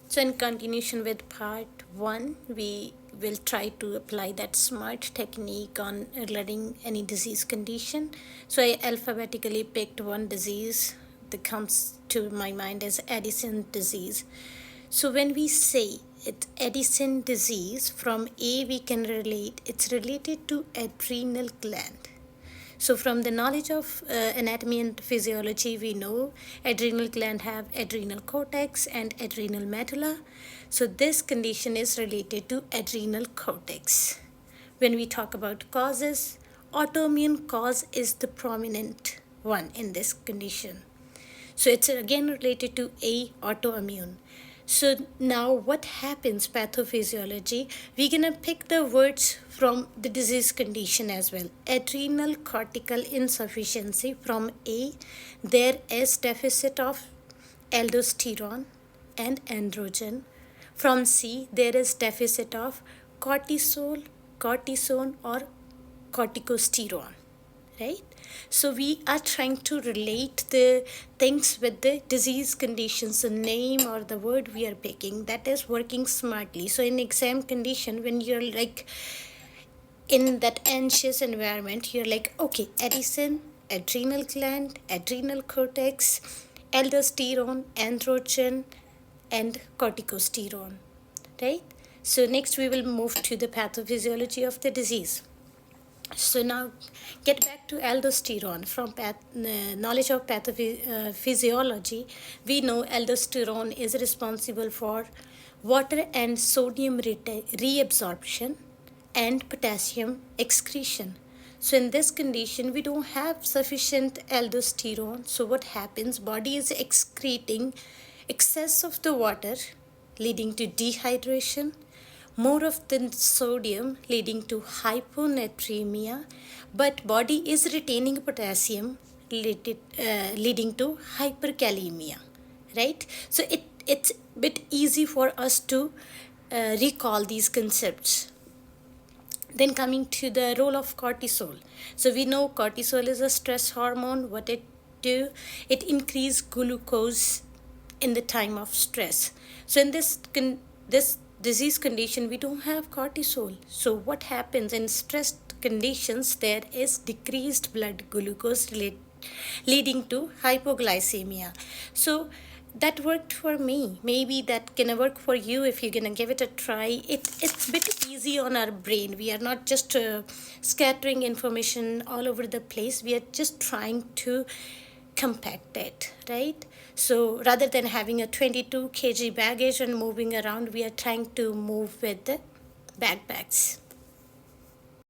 So in continuation with part 1, we will try to apply that SMART technique on learning any disease condition. So I alphabetically picked one disease that comes to my mind as Addison disease. So when we say it's Addison disease, from A we can relate it's related to adrenal gland. So from the knowledge of anatomy and physiology, we know adrenal gland have adrenal cortex and adrenal medulla. So this condition is related to adrenal cortex. When we talk about causes, autoimmune cause is the prominent one in this condition. So it's again related to A, autoimmune. So now what happens pathophysiology? We're gonna pick the words from the disease condition as well. Adrenal cortical insufficiency from A, there is deficit of aldosterone and androgen. From C, there is deficit of cortisol, cortisone or corticosterone, right? So we are trying to relate the things with the disease conditions, the name or the word we are picking, that is working smartly. So in exam condition, when you're like in that anxious environment, you're like, okay, Addison, adrenal gland, adrenal cortex, aldosterone, androgen, and corticosterone, right? So next we will move to the pathophysiology of the disease. So now get back to aldosterone. From knowledge of pathophysiology, we know aldosterone is responsible for water and sodium reabsorption and potassium excretion. So in this condition, we don't have sufficient aldosterone. So what happens? Body is excreting excess of the water, leading to dehydration, more of the sodium leading to hyponatremia, but body is retaining potassium leading to hyperkalemia, right? So it's a bit easy for us to recall these concepts. Then coming to the role of cortisol. So we know cortisol is a stress hormone. What it do? It increase glucose in the time of stress. So in this disease condition, we don't have cortisol. So what happens in stressed conditions? There is decreased blood glucose leading to hypoglycemia. So that worked for me. Maybe that can work for you if you're gonna give it a try. It's a bit easy on our brain. We are not just scattering information all over the place. We are just trying to compact it, right? So rather than having a 22 kg baggage and moving around, we are trying to move with the backpacks.